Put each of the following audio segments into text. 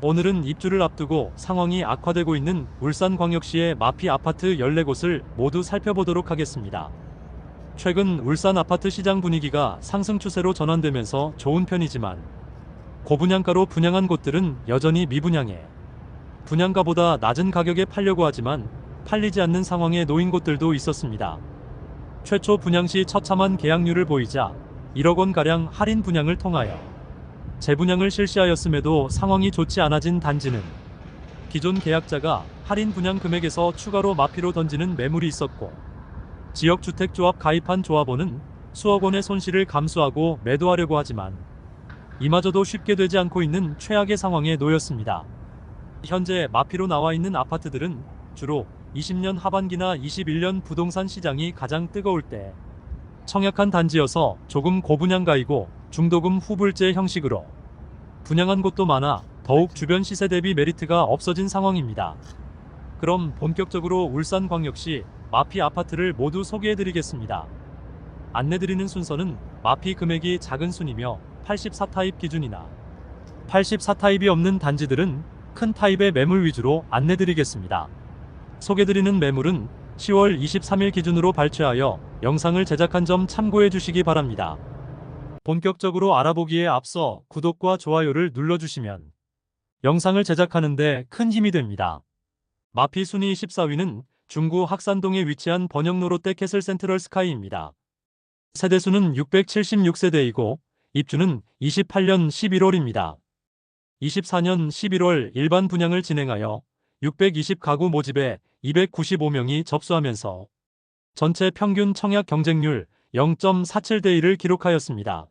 오늘은 입주를 앞두고 상황이 악화되고 있는 울산광역시의 마피 아파트 14곳을 모두 살펴보도록 하겠습니다. 최근 울산 아파트 시장 분위기가 상승 추세로 전환되면서 좋은 편이지만 고분양가로 분양한 곳들은 여전히 미분양에 분양가보다 낮은 가격에 팔려고 하지만 팔리지 않는 상황에 놓인 곳들도 있었습니다. 최초 분양 시 처참한 계약률을 보이자 1억 원가량 할인 분양을 통하여 재분양을 실시하였음에도 상황이 좋지 않아진 단지는 기존 계약자가 할인 분양 금액에서 추가로 마피로 던지는 매물이 있었고, 지역주택조합 가입한 조합원은 수억 원의 손실을 감수하고 매도하려고 하지만 이마저도 쉽게 되지 않고 있는 최악의 상황에 놓였습니다. 현재 마피로 나와 있는 아파트들은 주로 20년 하반기나 21년 부동산 시장이 가장 뜨거울 때 청약한 단지여서 조금 고분양가이고 중도금 후불제 형식으로 분양한 곳도 많아 더욱 주변 시세 대비 메리트가 없어진 상황입니다. 그럼 본격적으로 울산광역시 마피 아파트를 모두 소개해드리겠습니다. 안내드리는 순서는 마피 금액이 작은 순이며 84타입 기준이나 84타입이 없는 단지들은 큰 타입의 매물 위주로 안내드리겠습니다. 소개드리는 매물은 10월 23일 기준으로 발췌하여 영상을 제작한 점 참고해 주시기 바랍니다. 본격적으로 알아보기에 앞서 구독과 좋아요를 눌러주시면 영상을 제작하는데 큰 힘이 됩니다. 마피 순위 14위는 중구 학산동에 위치한 번영로 롯데캐슬 센트럴 스카이입니다. 세대수는 676세대이고 입주는 28년 11월입니다. 24년 11월 일반 분양을 진행하여 620가구 모집에 295명이 접수하면서 전체 평균 청약 경쟁률 0.47대 1을 기록하였습니다.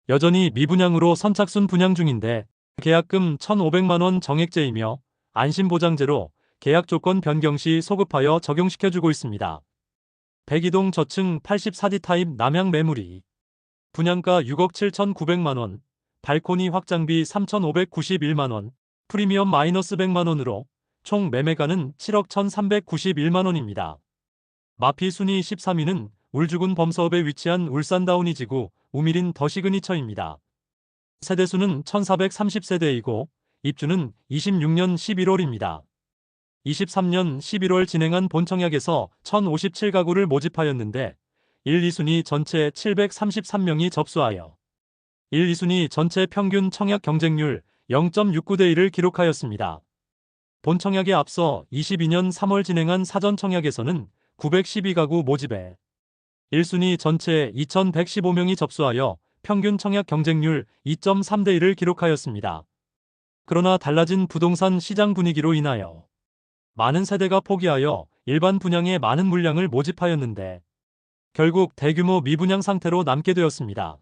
여전히 미분양으로 선착순 분양 중인데 계약금 1,500만원 정액제이며 안심보장제로 계약 조건 변경 시 소급하여 적용시켜주고 있습니다. 백이동 저층 84D 타입 남향 매물이 분양가 6억 7,900만원, 발코니 확장비 3,591만원, 프리미엄 마이너스 100만원으로 총 매매가는 7억 1,391만원입니다. 마피 순위 13위는 울주군 범서읍에 위치한 울산다운이지구 우미린 더시그니처입니다. 세대수는 1430세대이고 입주는 26년 11월입니다. 23년 11월 진행한 본청약에서 1057가구를 모집하였는데 1, 2순위 전체 733명이 접수하여 1, 2순위 전체 평균 청약 경쟁률 0.69대 1을 기록하였습니다. 본청약에 앞서 22년 3월 진행한 사전청약에서는 912가구 모집에 1순위 전체 2115명이 접수하여 평균 청약 경쟁률 2.3대 1을 기록하였습니다. 그러나 달라진 부동산 시장 분위기로 인하여 많은 세대가 포기하여 일반 분양에 많은 물량을 모집하였는데 결국 대규모 미분양 상태로 남게 되었습니다.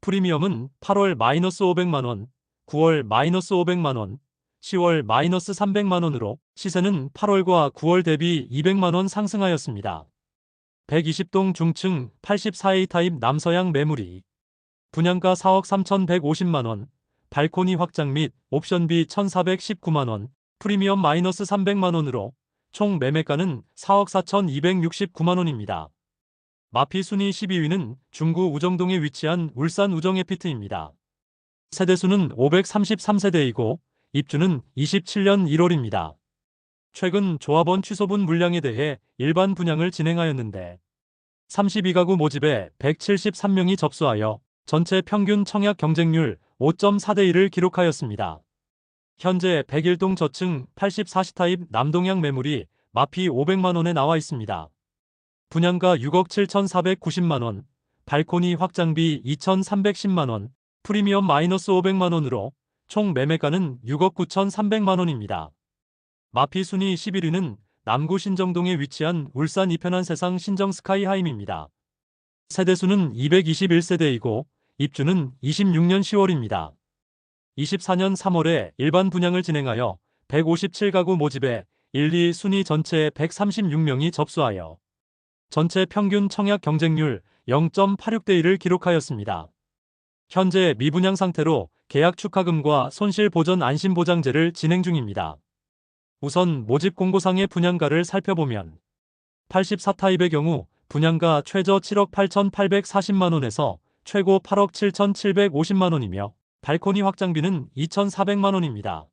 프리미엄은 8월 마이너스 500만원, 9월 마이너스 500만원, 10월 마이너스 300만원으로 시세는 8월과 9월 대비 200만원 상승하였습니다. 120동 중층 84A 타입 남서향 매물이 분양가 4억 3,150만원, 발코니 확장 및 옵션비 1,419만원, 프리미엄 마이너스 300만원으로 총 매매가는 4억 4,269만원입니다. 마피 순위 12위는 중구 우정동에 위치한 울산 우정에피트입니다. 세대수는 533세대이고 입주는 27년 1월입니다. 최근 조합원 취소분 물량에 대해 일반 분양을 진행하였는데 32가구 모집에 173명이 접수하여 전체 평균 청약 경쟁률 5.4대 1을 기록하였습니다. 현재 101동 저층 84시 타입 남동향 매물이 마피 500만원에 나와 있습니다. 분양가 6억 7,490만원, 발코니 확장비 2,310만원, 프리미엄 마이너스 500만원으로 총 매매가는 6억 9,300만원입니다. 마피 순위 11위는 남구 신정동에 위치한 울산 이편한 세상 신정 스카이하임입니다. 세대수는 221세대이고 입주는 26년 10월입니다. 24년 3월에 일반 분양을 진행하여 157가구 모집에 1, 2순위 전체 136명이 접수하여 전체 평균 청약 경쟁률 0.86대 1을 기록하였습니다. 현재 미분양 상태로 계약 축하금과 손실 보전 안심보장제를 진행 중입니다. 우선 모집 공고상의 분양가를 살펴보면 84타입의 경우 분양가 최저 7억 8,840만원에서 최고 8억 7,750만원이며 발코니 확장비는 2,400만 원입니다.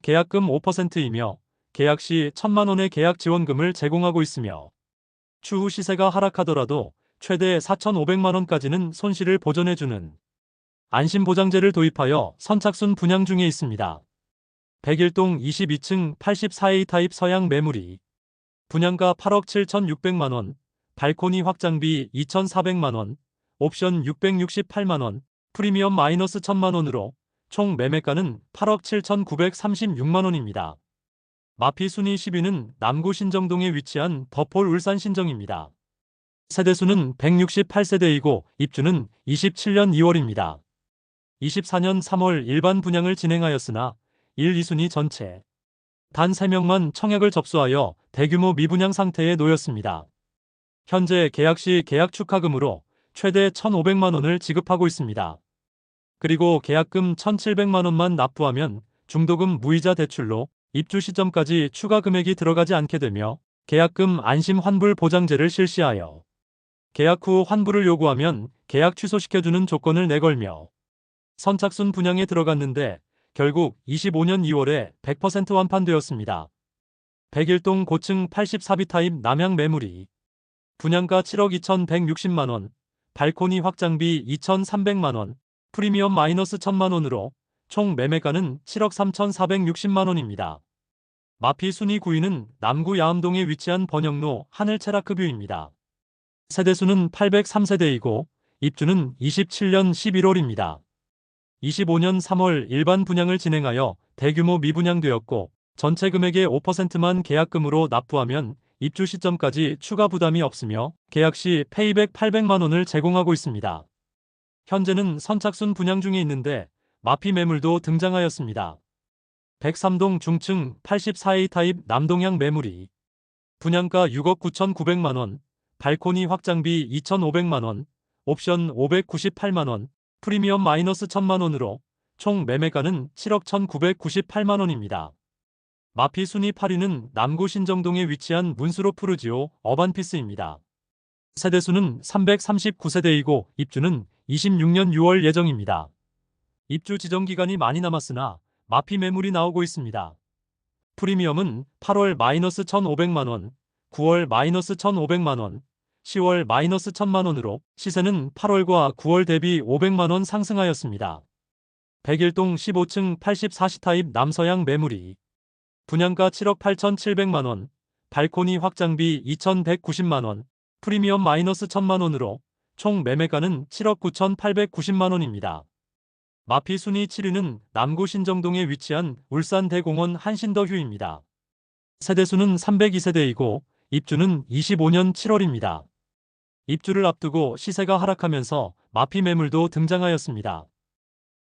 계약금 5%이며 계약 시 1,000만 원의 계약 지원금을 제공하고 있으며 추후 시세가 하락하더라도 최대 4,500만 원까지는 손실을 보전해주는 안심보장제를 도입하여 선착순 분양 중에 있습니다. 101동 22층 84A 타입 서양 매물이 분양가 8억 7,600만 원, 발코니 확장비 2,400만 원, 옵션 668만 원, 프리미엄 마이너스 1,000만 원으로 총 매매가는 8억 7,936만 원입니다. 마피 순위 10위는 남구 신정동에 위치한 더폴 울산 신정입니다. 세대수는 168세대이고 입주는 27년 2월입니다. 24년 3월 일반 분양을 진행하였으나 1, 2순위 전체 단 3명만 청약을 접수하여 대규모 미분양 상태에 놓였습니다. 현재 계약 시 계약 축하금으로 최대 1,500만 원을 지급하고 있습니다. 그리고 계약금 1,700만 원만 납부하면 중도금 무이자 대출로 입주 시점까지 추가 금액이 들어가지 않게 되며 계약금 안심 환불 보장제를 실시하여 계약 후 환불을 요구하면 계약 취소시켜주는 조건을 내걸며 선착순 분양에 들어갔는데 결국 25년 2월에 100% 완판되었습니다. 101동 고층 84B 타입 남향 매물이 분양가 7억 2,160만 원, 발코니 확장비 2,300만 원, 프리미엄 마이너스 1,000만 원으로 총 매매가는 7억 3,460만 원입니다. 마피 순위 9위는 남구 야암동에 위치한 번영로 하늘체라크뷰입니다. 세대수는 803세대이고 입주는 27년 11월입니다. 25년 3월 일반 분양을 진행하여 대규모 미분양되었고 전체 금액의 5%만 계약금으로 납부하면 입주 시점까지 추가 부담이 없으며 계약 시 페이백 800만 원을 제공하고 있습니다. 현재는 선착순 분양 중에 있는데 마피 매물도 등장하였습니다. 103동 중층 84A 타입 남동향 매물이 분양가 6억 9,900만 원, 발코니 확장비 2,500만 원, 옵션 598만 원, 프리미엄 마이너스 1,000만 원으로 총 매매가는 7억 1,998만 원입니다. 마피 순위 8위는 남구 신정동에 위치한 문수로 푸르지오 어반피스입니다. 세대수는 339세대이고 입주는 26년 6월 예정입니다. 입주 지정 기간이 많이 남았으나 마피 매물이 나오고 있습니다. 프리미엄은 8월 마이너스 1,500만 원, 9월 마이너스 1,500만 원, 10월 마이너스 1,000만 원으로 시세는 8월과 9월 대비 500만 원 상승하였습니다. 101동 15층 84시 타입 남서향 매물이 분양가 7억 8,700만 원, 발코니 확장비 2,190만 원, 프리미엄 마이너스 1,000만 원으로 총 매매가는 7억 9,890만 원입니다. 마피 순위 7위는 남구 신정동에 위치한 울산 대공원 한신더휴입니다. 세대수는 302세대이고 입주는 25년 7월입니다. 입주를 앞두고 시세가 하락하면서 마피 매물도 등장하였습니다.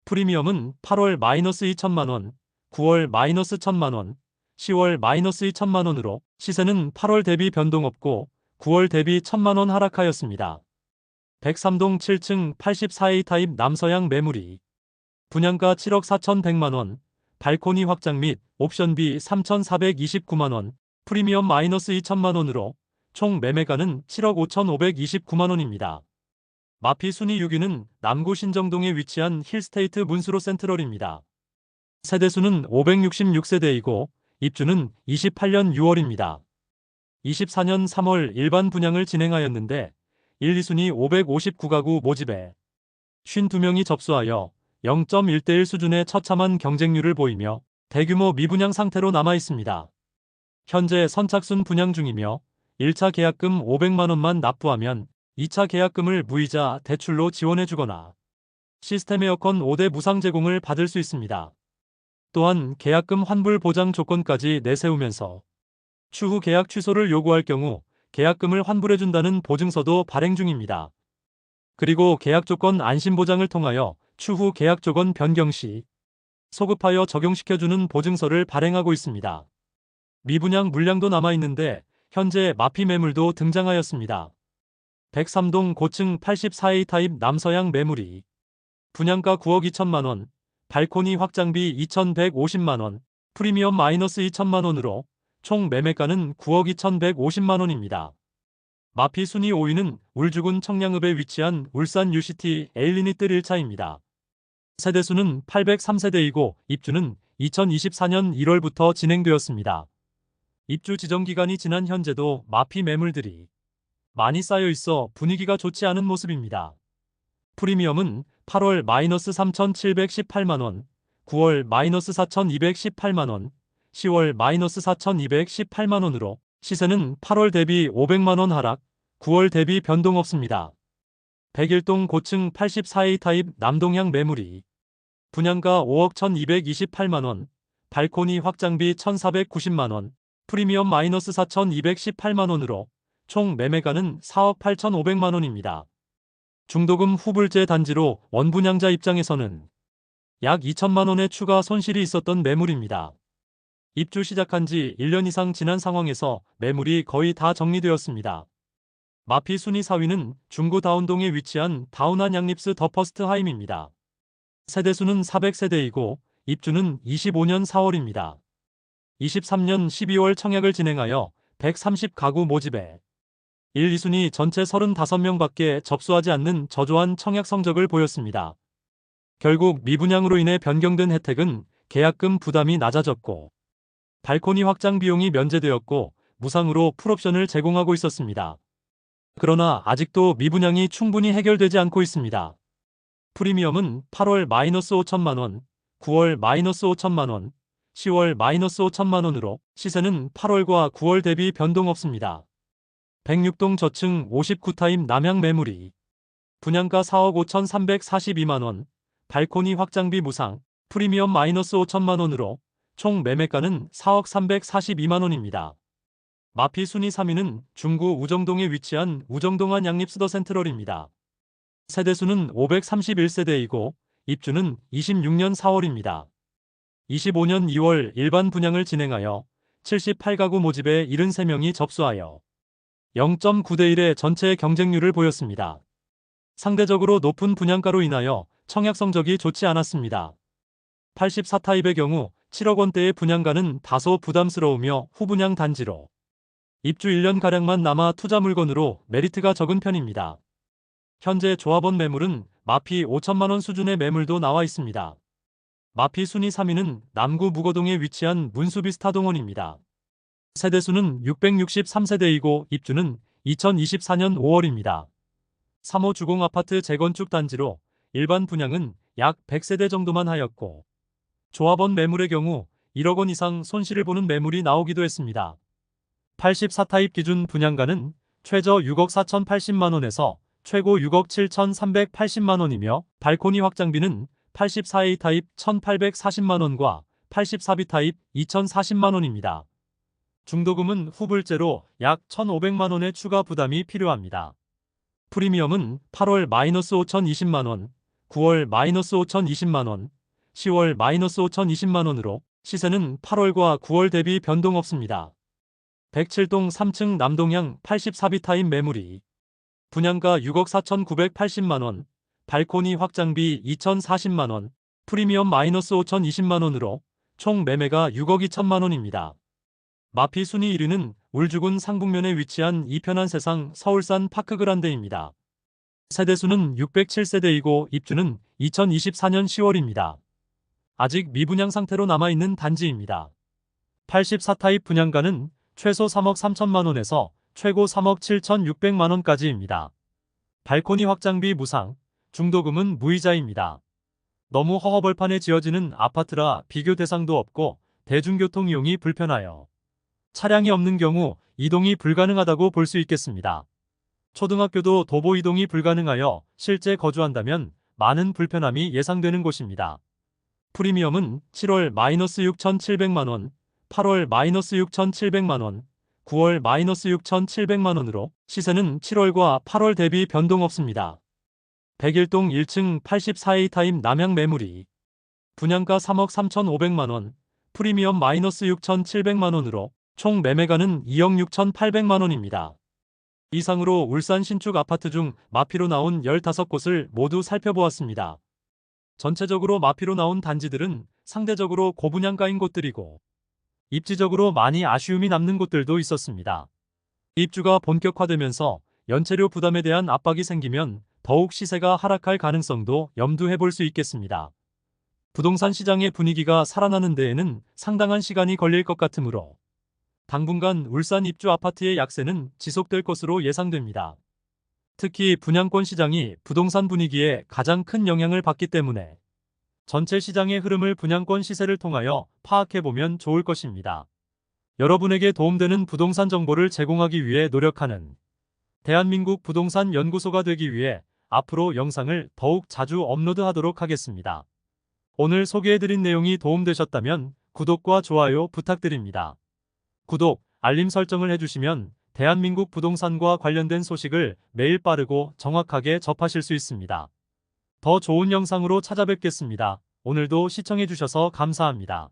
프리미엄은 8월 마이너스 2천만 원, 9월 마이너스 1,000만 원, 10월 마이너스 2천만 원으로 시세는 8월 대비 변동 없고 9월 대비 1,000만 원 하락하였습니다. 103동 7층 84A 타입 남서향 매물이 분양가 7억 4,100만 원, 발코니 확장 및 옵션비 3,429만 원, 프리미엄 마이너스 2천만 원으로 총 매매가는 7억 5,529만 원입니다. 마피 순위 6위는 남구 신정동에 위치한 힐스테이트 문수로 센트럴입니다. 세대수는 566세대이고 입주는 28년 6월입니다. 24년 3월 일반 분양을 진행하였는데 1, 2순위 559가구 모집에 52명이 접수하여 0.1대1 수준의 처참한 경쟁률을 보이며 대규모 미분양 상태로 남아 있습니다. 현재 선착순 분양 중이며 1차 계약금 500만 원만 납부하면 2차 계약금을 무이자 대출로 지원해주거나 시스템 에어컨 5대 무상 제공을 받을 수 있습니다. 또한 계약금 환불 보장 조건까지 내세우면서 추후 계약 취소를 요구할 경우 계약금을 환불해준다는 보증서도 발행 중입니다. 그리고 계약 조건 안심보장을 통하여 추후 계약 조건 변경 시 소급하여 적용시켜주는 보증서를 발행하고 있습니다. 미분양 물량도 남아있는데 현재 마피 매물도 등장하였습니다. 103동 고층 84A 타입 남서향 매물이 분양가 9억 2천만 원, 발코니 확장비 2,150만 원, 프리미엄 마이너스 2천만 원으로 총 매매가는 9억 2,150만 원입니다. 마피 순위 5위는 울주군 청량읍에 위치한 울산 UCT 에일리니뜰 1차입니다. 세대수는 803세대이고 입주는 2024년 1월부터 진행되었습니다. 입주 지정 기간이 지난 현재도 마피 매물들이 많이 쌓여 있어 분위기가 좋지 않은 모습입니다. 프리미엄은 8월 -3,718만원, 9월 -4,218만원, 10월 -4,218만원으로 시세는 8월 대비 500만원 하락, 9월 대비 변동 없습니다. 101동 고층 84A 타입 남동향 매물이 분양가 5억 1,228만원, 발코니 확장비 1,490만원, 프리미엄 -4,218만원으로 총 매매가는 4억 8,500만원입니다. 중도금 후불제 단지로 원분양자 입장에서는 약 2천만원의 추가 손실이 있었던 매물입니다. 입주 시작한 지 1년 이상 지난 상황에서 매물이 거의 다 정리되었습니다. 마피 순위 4위는 중구 다운동에 위치한 다운한 양립스 더 퍼스트 하임입니다. 세대수는 400세대이고 입주는 25년 4월입니다. 23년 12월 청약을 진행하여 130가구 모집에 1, 2순위 전체 35명밖에 접수하지 않는 저조한 청약 성적을 보였습니다. 결국 미분양으로 인해 변경된 혜택은 계약금 부담이 낮아졌고 발코니 확장 비용이 면제되었고 무상으로 풀옵션을 제공하고 있었습니다. 그러나 아직도 미분양이 충분히 해결되지 않고 있습니다. 프리미엄은 8월 -5천만원, 9월 -5천만원, 10월 -5천만원으로 시세는 8월과 9월 대비 변동 없습니다. 106동 저층 59타입 남향 매물이 분양가 4억 5,342만원, 발코니 확장비 무상, 프리미엄 -5천만원으로 총 매매가는 4억 342만원입니다. 마피 순위 3위는 중구 우정동에 위치한 우정동안 양립스더 센트럴입니다. 세대수는 531세대이고 입주는 26년 4월입니다. 25년 2월 일반 분양을 진행하여 78가구 모집에 73명이 접수하여 0.9대 1의 전체 경쟁률을 보였습니다. 상대적으로 높은 분양가로 인하여 청약 성적이 좋지 않았습니다. 84타입의 경우 7억 원대의 분양가는 다소 부담스러우며 후분양 단지로 입주 1년가량만 남아 투자 물건으로 메리트가 적은 편입니다. 현재 조합원 매물은 마피 5천만원 수준의 매물도 나와 있습니다. 마피 순위 3위는 남구 무거동에 위치한 문수비스타동원입니다. 세대수는 663세대이고 입주는 2024년 5월입니다. 3호 주공아파트 재건축 단지로 일반 분양은 약 100세대 정도만 하였고 조합원 매물의 경우 1억 원 이상 손실을 보는 매물이 나오기도 했습니다. 84타입 기준 분양가는 최저 6억 4,080만원에서 최고 6억 7,380만원이며 발코니 확장비는 84A 타입 1,840만원과 84B 타입 2,040만원입니다. 중도금은 후불제로 약 1,500만원의 추가 부담이 필요합니다. 프리미엄은 8월 -5,020만원, 9월 -5,020만원, 10월 -5,020만원으로 시세는 8월과 9월 대비 변동 없습니다. 107동 3층 남동향 84B 타입 매물이 분양가 6억 4,980만원, 발코니 확장비 2,040만원, 프리미엄 -5,020만원으로 총 매매가 6억 2천만원입니다. 마피 순위 1위는 울주군 상북면에 위치한 이편한 세상 서울산 파크그란데입니다. 세대수는 607세대이고 입주는 2024년 10월입니다. 아직 미분양 상태로 남아있는 단지입니다. 84타입 분양가는 최소 3억 3천만원에서 최고 3억 7,600만원까지입니다. 발코니 확장비 무상, 중도금은 무이자입니다. 너무 허허벌판에 지어지는 아파트라 비교 대상도 없고 대중교통 이용이 불편하여 차량이 없는 경우 이동이 불가능하다고 볼 수 있겠습니다. 초등학교도 도보 이동이 불가능하여 실제 거주한다면 많은 불편함이 예상되는 곳입니다. 프리미엄은 7월 -6,700만원, 8월 -6,700만원, 9월 -6,700만원으로 시세는 7월과 8월 대비 변동 없습니다. 101동 1층 84A 타입 남향 매물이 분양가 3억 3,500만원, 프리미엄 -6,700만원으로 총 매매가는 2억 6,800만원입니다. 이상으로 울산 신축 아파트 중 마피로 나온 15곳을 모두 살펴보았습니다. 전체적으로 마피로 나온 단지들은 상대적으로 고분양가인 곳들이고 입지적으로 많이 아쉬움이 남는 곳들도 있었습니다. 입주가 본격화되면서 연체료 부담에 대한 압박이 생기면 더욱 시세가 하락할 가능성도 염두해 볼 수 있겠습니다. 부동산 시장의 분위기가 살아나는 데에는 상당한 시간이 걸릴 것 같으므로 당분간 울산 입주 아파트의 약세는 지속될 것으로 예상됩니다. 특히 분양권 시장이 부동산 분위기에 가장 큰 영향을 받기 때문에 전체 시장의 흐름을 분양권 시세를 통하여 파악해보면 좋을 것입니다. 여러분에게 도움되는 부동산 정보를 제공하기 위해 노력하는 대한민국 부동산 연구소가 되기 위해 앞으로 영상을 더욱 자주 업로드하도록 하겠습니다. 오늘 소개해드린 내용이 도움되셨다면 구독과 좋아요 부탁드립니다. 구독, 알림 설정을 해주시면 대한민국 부동산과 관련된 소식을 매일 빠르고 정확하게 접하실 수 있습니다. 더 좋은 영상으로 찾아뵙겠습니다. 오늘도 시청해주셔서 감사합니다.